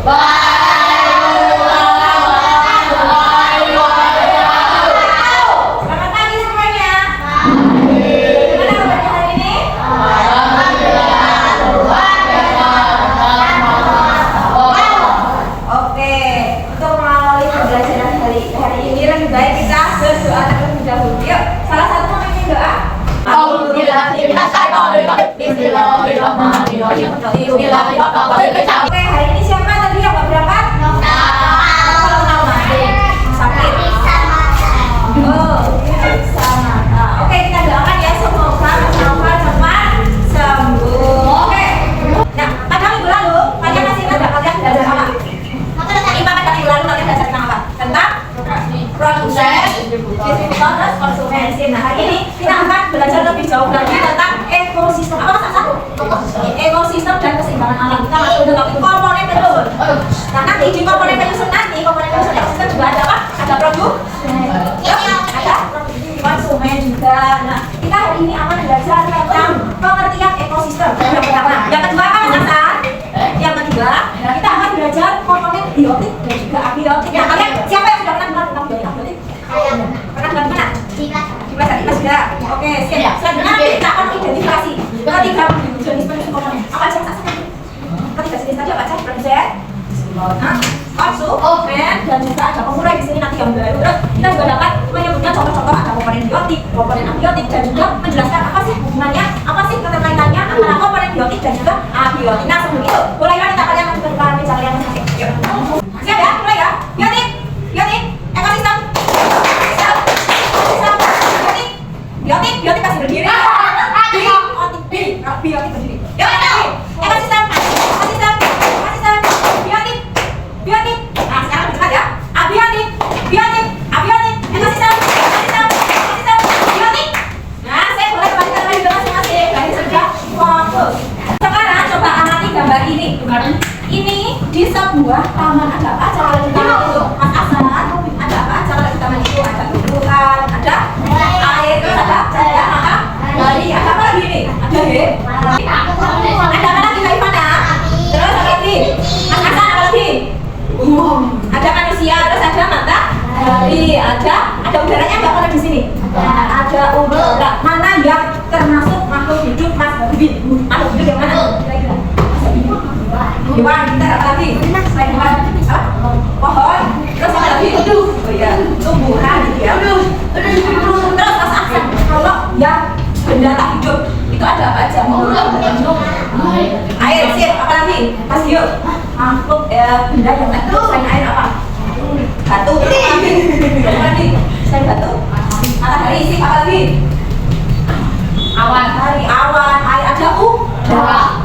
Selamat pagi semuanya. Gimana kabarnya hari ini? Oke, untuk melalui pembelajaran hari ini lebih baik kita berdoa terlebih dahulu. Yuk, salah satu memimpin doa. Oke, hari ini siapa tadi yang nggak berangkat? Kalau nama sakit. Oh, sama. Oke, kita doakan ya semoga Mas Nova cepat sembuh. Oke. Nah, pada minggu lalu kalian masih ingat nggak kalian belajar apa? Pada minggu lalu kalian belajar tentang apa? Tentang produsen, distributor, dan konsumen. Nah, hari ini kita akan belajar lebih jauh lagi tentang ekosistem. Apa Mas Hasan? Ekosistem dan keseimbangan alam. Kita masuk ke topik komponen penyusun. Nah, nanti di komponen penyusun ekosistem juga ada apa? Ada produk, ada konsumen juga. Nah, kita hari ini akan belajar tentang pengertian ekosistem. Yang pertama, yang kedua apa Mas Hasan? Yang kedua, kita akan belajar komponen biotik dan juga abiotik. Nah, kalian siapa yang sudah pernah dengar tentang biotik abiotik? Pernah dengar mana? Di kelas juga. Oke, siap. Selanjutnya kita akan identifikasi ketiga jenis penyusun komponen. Apa aja Mas Hasan? Ketiga jenis tadi apa aja? Produsen, konsumen, dan juga ada pengurai di sini nanti yang baru. Terus kita juga dapat menyebutkan contoh-contoh ada komponen biotik, komponen abiotik, dan juga menjelaskan apa sih hubungannya, apa sih keterkaitannya antara komponen biotik dan juga abiotik. Nah, sebelum itu, mulailah kita kalian menentukan bicara yang masing-masing. Yuk. Siap ya? Mulai ya. Biotik, ekosistem, biotik pasti berdiri. Biotik berdiri. Ekosistem, biotik. Nah, sekarang dengar ya. Abiotik, ekosistem, biotik. Nah, saya boleh kembalikan lagi ke masing-masing. Dari sudah fokus. Sekarang coba amati gambar ini. Ini di sebuah taman. Ada apa acara di taman itu? Mas Hasan, ada apa acara di taman itu? Ada tumbuhan, ada air, terus ada dari ada apa lagi nih? Ada ada apa lagi Kak Ivana? Terus apa lagi? Mas Hasan apa lagi? Ada manusia, terus ada matahari, ada udaranya nggak pernah di sini? Ada udara. Mana yang termasuk makhluk hidup Mas Habib? Makhluk hidup yang mana? Hewan, kita apa lagi? Selain hewan, pohon, terus apa lagi? Oh iya, tumbuhan gitu ya. Terus Mas Hasan, kalau yang benda tak hidup itu ada apa aja? Air, sip, apa lagi? Mas Gio, makhluk benda yang tak hidup selain air apa? Batu, apa lagi? Selain batu? Matahari, sip, apa lagi? Awan, air, ada udara.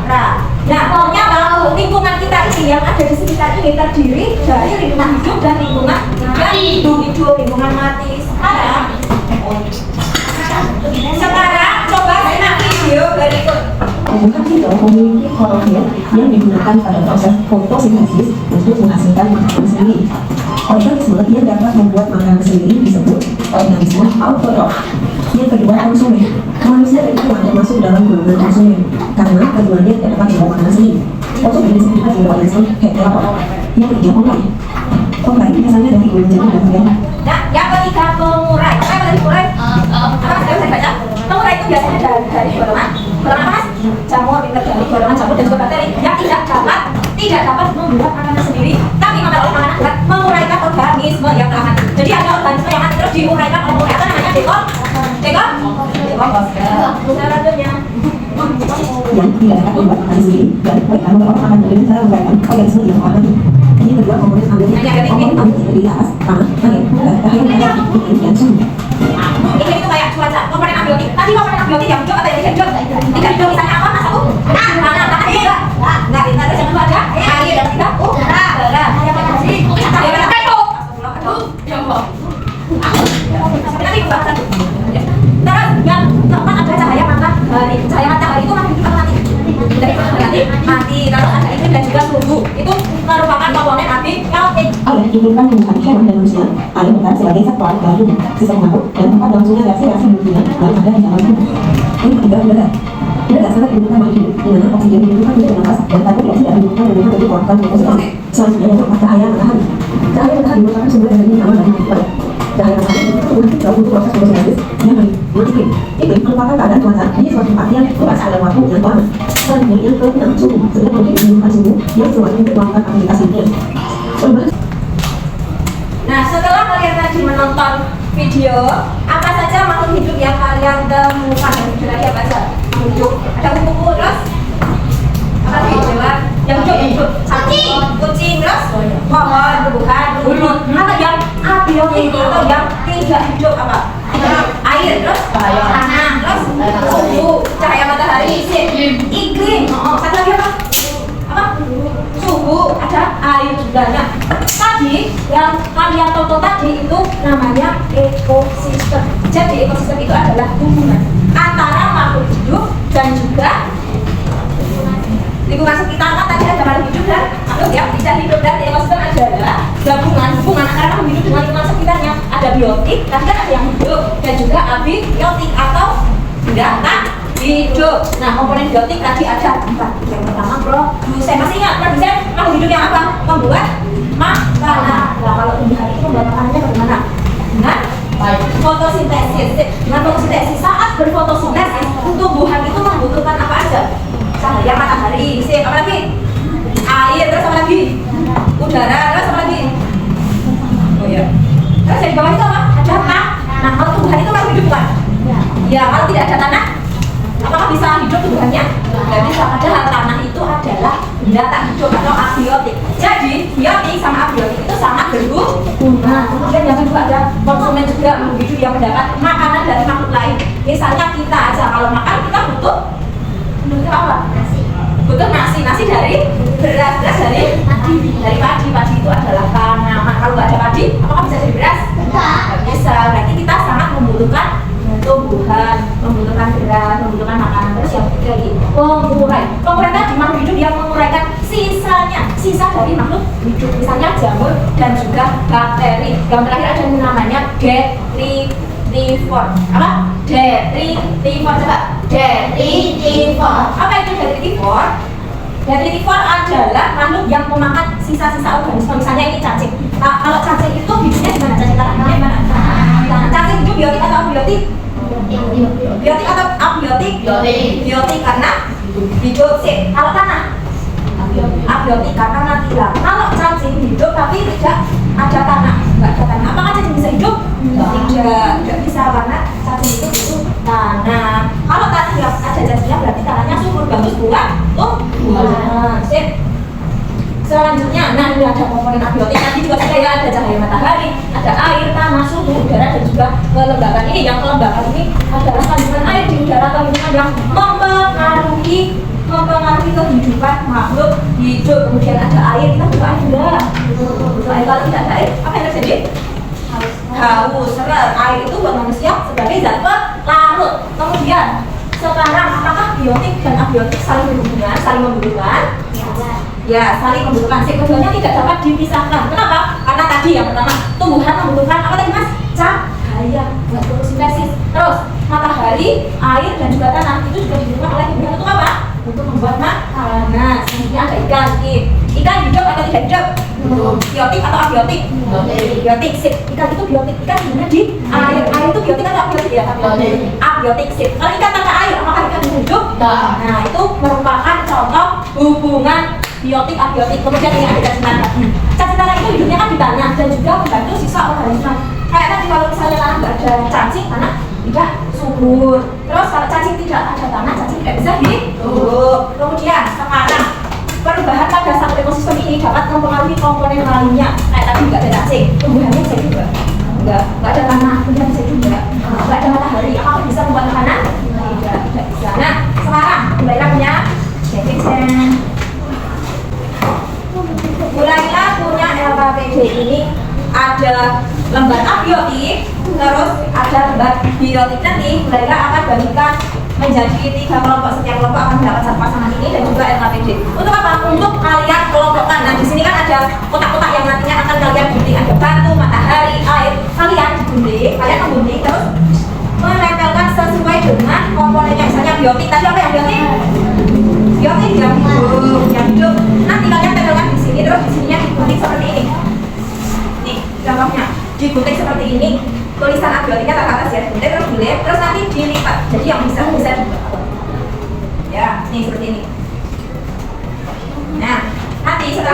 Nah, pokoknya kalau lingkungan kita ini yang ada di sekitar ini terdiri dari lingkungan hidup dan lingkungan hidup, lingkungan mati. Sekarang coba simak video berikut. Tumbuhan hidup memiliki klorofil yang digunakan pada proses fotosintesis untuk menghasilkan makanan sendiri. Organisme yang dapat membuat makanan sendiri disebut organisme autotrof. Yang kedua, konsumen. Manusia dan hewan termasuk dalam golongan konsumen karena keduanya tidak dapat membuat makanan sendiri. Konsumen disebut juga organisme heterotrof. Yang ketiga, pengurai. Pengurai biasanya dari golongan jamur dan hewan. Nah, yang ketiga pengurai. Apa tadi pengurai? Apa sudah bisa baca? Pengurai itu biasanya dari golongan apa Mas? Jamur, dari golongan jamur dan juga bakteri yang tidak dapat membuat makanan sendiri, tapi membuat makanan dapat menguraikan organisme yang telah mati. Jadi ada organisme yang mati terus diuraikan oleh pengurai, apa namanya? Selanjutnya yang tidak dapat membuat makanan sendiri dan mereka akan dengan cara menguraikan organisme yang telah mati. Ini kedua komponen abiotik. Komponen abiotik terdiri atas tanah, angin, udara, iklim, dan suhu. Iklim itu kayak cuaca. Komponen abiotik. Tadi komponen abiotik yang hidup atau yang tidak hidup? Tidak hidup misalnya apa Mas Aku? Tanah hidup. Nggak, terus yang kedua ada air dan tidak udara. Yang mana sih? Nanti bahas satu. Terus yang keempat ada cahaya matahari. Cahaya matahari itu masih hidup atau mati? Dari matahari mati. Terus ada iklim dan juga suhu. Itu merupakan komponen abiotik. Air diinginkan tumbuhan hewan dan manusia. Air berperan sebagai sektor dalam tubuh, sistem mengatur, dan tempat berlangsungnya reaksi-reaksi kimia yang ada di dalam tubuh. Ini ketiga, udara. Udara sangat dibutuhkan bagi hidup, di mana oksigen dibutuhkan untuk bernafas dan karbon dioksida dibutuhkan untuk melakukan fotosintesa. Selanjutnya yang keempat, cahaya matahari. Cahaya matahari merupakan sumber energi yang aman bagi hidup. Cahaya matahari tumbuh jauh untuk proses fotosintesis yang meliputi iklim. Iklim merupakan keadaan cuaca di suatu tempat yang berasal dalam waktu yang lama. Selanjutnya yang keenam, suhu. Setiap makhluk menimbulkan suhu yang keluar untuk melakukan aktivitas hidupnya. Nah, setelah kalian tadi menonton video, apa saja makhluk hidup yang kalian temukan di video tadi apa saja? Makhluk hidup, ada kuku, terus apa lagi? Hewan yang hidup, kucing, terus pohon, tumbuhan, burung, atau yang abiotik atau yang tidak hidup apa? Air, terus tanah, terus suhu, cahaya matahari, iklim, satu lagi apa? Apa? Suhu, ada air juga. Nah, tadi yang kalian tonton tadi itu namanya ekosistem. Jadi ekosistem itu adalah hubungan antara makhluk hidup dan juga lingkungan sekitar. Kan tadi ada makhluk hidup dan makhluk yang tidak hidup, dan ekosistem adalah gabungan hubungan antara makhluk hidup dengan lingkungan sekitarnya. Ada biotik, tadi kan ada yang hidup, dan juga abiotik atau tidak hidup. Nah, komponen biotik tadi ada 4. Yang pertama produsen. Masih ingat produsen makhluk hidup yang apa? Membuat makanan. Nah, kalau tumbuhan itu membuat makanannya bagaimana? Dengan fotosintesis. Dengan fotosintesis, saat berfotosintesis, tumbuhan itu membutuhkan apa aja? Cahaya matahari, apa lagi? Air, terus apa lagi? Udara, terus apa lagi? Oh ya. Terus dari bawah itu apa? Ada tanah. Nah, kalau tumbuhan itu makhluk hidup bukan? Ya, kalau tidak ada tanah, apakah bisa hidup tumbuhannya? Tidak bisa. Padahal tanah itu adalah benda tak hidup atau abiotik. Jadi biotik sama abiotik itu sangat berhubungan. Kemudian yang kedua ada konsumen juga, makhluk hidup yang mendapat makanan dari makhluk lain. Misalnya kita aja kalau makan kita butuh apa? Butuh nasi. Nasi dari beras dari padi. Padi itu adalah tanaman. Kalau nggak ada padi, apakah bisa jadi beras? Tidak bisa. Berarti kita sangat membutuhkan tumbuhan, membutuhkan beras, membutuhkan makanan. Terus yang ketiga lagi pengurai. Pengurai tadi makhluk hidup yang menguraikan sisa dari makhluk hidup, misalnya jamur dan juga bakteri. Yang terakhir ada yang namanya detritivore. Apa? Detritivore. Coba. Detritivore. Apa itu detritivore? Detritivore adalah makhluk yang memakan sisa-sisa organisme. Misalnya ini cacing. Nah, kalau cacing itu hidupnya di mana? Cacing tanahnya di mana? Cacing itu biotik atau abiotik? Biotik atau abiotik? Biotik karena hidup. Kalau tanah? Abiotik karena mati. Kalau cacing hidup tapi tidak ada tanah, nggak ada tanah, apakah cacing bisa hidup? Tidak bisa karena cacing itu butuh tanah. Kalau tanah yang ada cacingnya berarti tanahnya subur, bagus buat tumbuhan. Selanjutnya, nah ini ada komponen abiotik. Nanti juga ada cahaya matahari, ada air, tanah, suhu, udara, dan juga kelembaban. Ini yang kelembaban ini adalah kandungan air di udara atau lingkungan yang mempengaruhi kehidupan makhluk hidup. Kemudian ada air, kita butuh air juga. Butuh air. Kalau tidak ada air, apa yang terjadi? Haus, seret. Air itu buat manusia sebagai zat pelarut. Kemudian sekarang apakah biotik dan abiotik saling berhubungan, saling membutuhkan? Ya, saling membutuhkan. Keduanya tidak dapat dipisahkan. Kenapa? Karena tadi yang pertama, tumbuhan membutuhkan apa tadi mas? Cahaya buat fotosintesis. Terus matahari, air dan juga tanah itu juga dibutuhkan oleh tumbuhan untuk apa? Untuk membuat makanan. Selanjutnya ada ikan. Ikan hidup atau tidak hidup? Biotik atau abiotik? Biotik. Ikan itu biotik. Ikan hidupnya di air. Air itu biotik atau abiotik ya? Abiotik. Kalau ikan tanpa air, apakah ikan hidup? Nah, itu merupakan contoh hubungan biotik abiotik. Kemudian ini ada cacing tanah. Cacing tanah itu hidupnya kan di tanah dan juga membantu sisa organisme. Kayak tadi kalau misalnya tanah nggak ada cacing, tanah tidak subur. Terus kalau cacing tidak ada tanah, cacing tidak bisa hidup. Kemudian sekarang perubahan pada satu ekosistem ini dapat mempengaruhi komponen lainnya. Kayak tadi nggak ada cacing, tumbuhannya bisa juga. Nggak ada tanah, tumbuhan bisa juga. Nggak ada matahari, apakah bisa membuat makanan? Tidak bisa. Nah, sekarang mulailah punya mulailah punya LKPD ini ada lembar abiotik, terus ada lembar biotik. Nanti mulailah akan bagikan menjadi 3 kelompok. Setiap kelompok akan mendapat satu pasangan ini dan juga LKPD. Untuk apa? Untuk kalian kelompokkan. Nah, di sini kan ada kotak-kotak yang nantinya akan kalian gunting. Ada batu, matahari, air. Kalian menggunting terus menempelkan sesuai dengan komponennya. Misalnya biotik. Tadi apa yang biotik? Biotik yang hidup. Nanti kalian tempelkan di sini, terus di sininya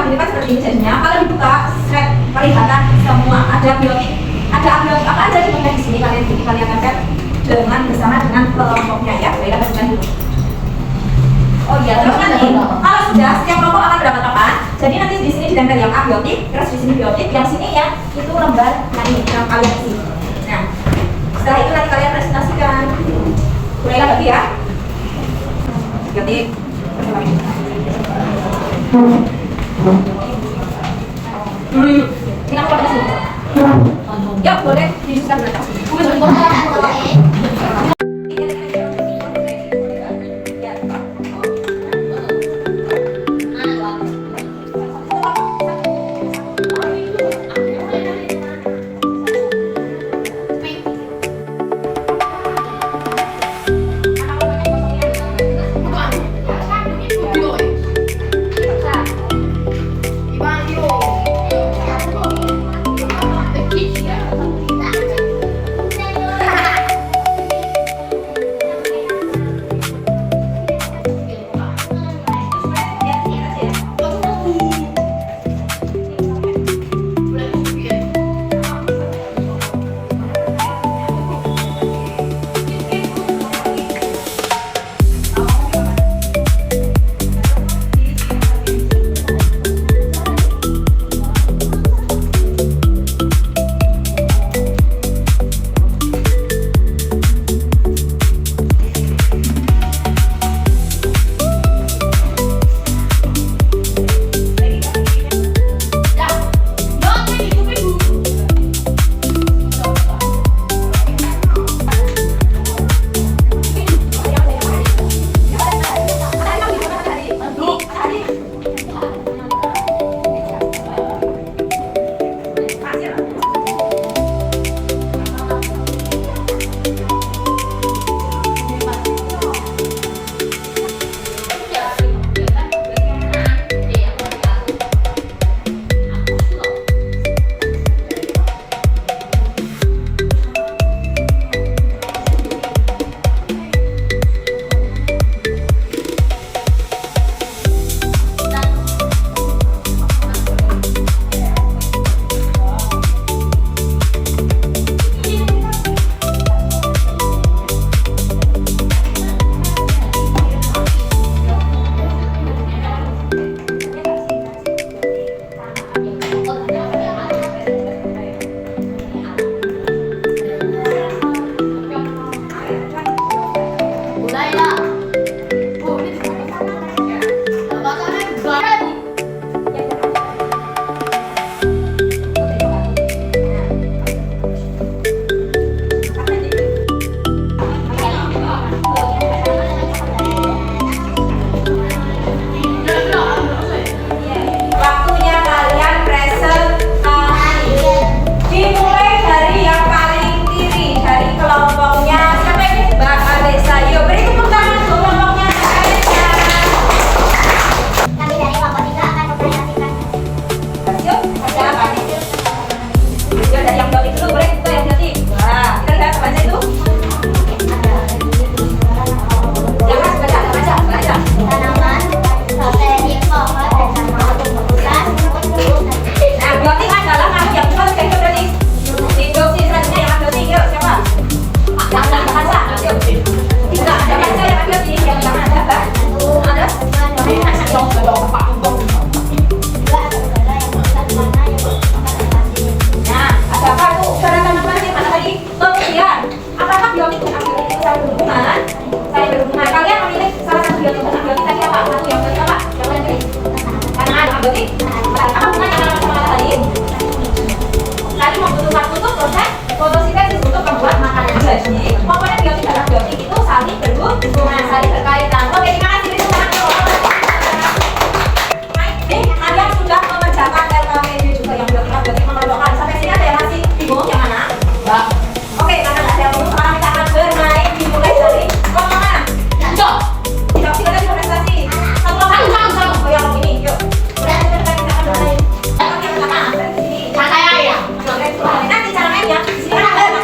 dilipat seperti ini jadinya. Kalau dibuka, set kelihatan semua ada biotik, ada abiotik apa aja di sini kalian tempel dengan bersama dengan kelompoknya ya. Baik, kita sebutkan dulu. Oh iya, terus nanti kalau sudah setiap kelompok akan mendapat apa? Jadi nanti di sini ditempel yang abiotik, terus di sini biotik, yang sini ya itu lembar yang ini yang kalian isi. Nah, setelah itu nanti kalian presentasikan. Mulailah lagi ya. Biotik. Ini aku pakai sini. Ya boleh dijelaskan dulu. Nanti cara mainnya, sini ada kalian.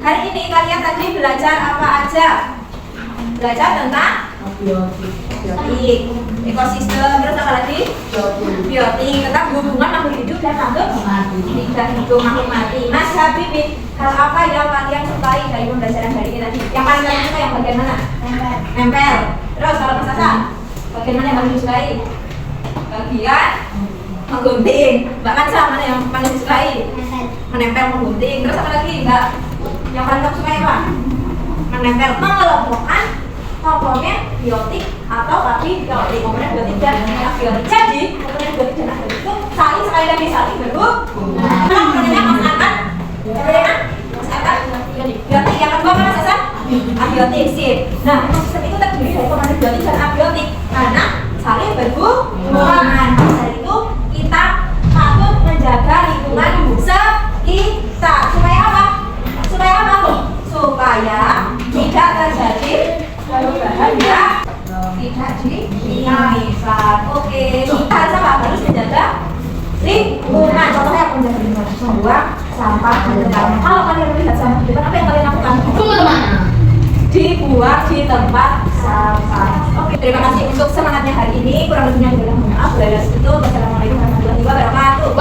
Hari ini kalian tadi belajar apa aja? Belajar tentang biotik, ekosistem, terus apa lagi? Biotik, tentang hubungan makhluk hidup dan makhluk tidak hidup, makhluk mati. Mas Habibie, hal apa yang kalian sukai dari pembelajaran hari ini tadi? Yang paling kalian suka yang bagian mana? Nempel. Terus kalau Mas Hasan, bagian mana yang paling disukai? Bagian menggunting. Mbak Kansa, mana yang paling disukai? Menempel, menggunting. Terus apa lagi? Mbak, yang paling kamu sukai apa? Menempel, mengelompokkan komponen biotik atau abiotik, komponen biotik dan abiotik. Jadi komponen biotik dan abiotik itu saling sekali lagi saling berhubungan. Komponennya Mas Akan, komponennya Mas Akan biotik. Yang kedua Mas Hasan, abiotik. Sip. Nah, ekosistem itu terdiri dari komponen biotik dan abiotik karena saling berhubungan. Dari itu kita patut menjaga lingkungan sekitar. Supaya apa? Supaya apa? Supaya tidak terjadi perubahan ya, tidak dinamika. Oke, kita harus apa? Harus menjaga lingkungan. Contohnya apa? Menjaga lingkungan, membuang sampah di depan. Kalau kalian melihat sampah di depan, apa yang kalian lakukan? Dibuang di tempat sampah. Oke, terima kasih untuk semangatnya hari ini. Kurang lebihnya juga mohon maaf. Dari situ, wassalamualaikum warahmatullahi wabarakatuh.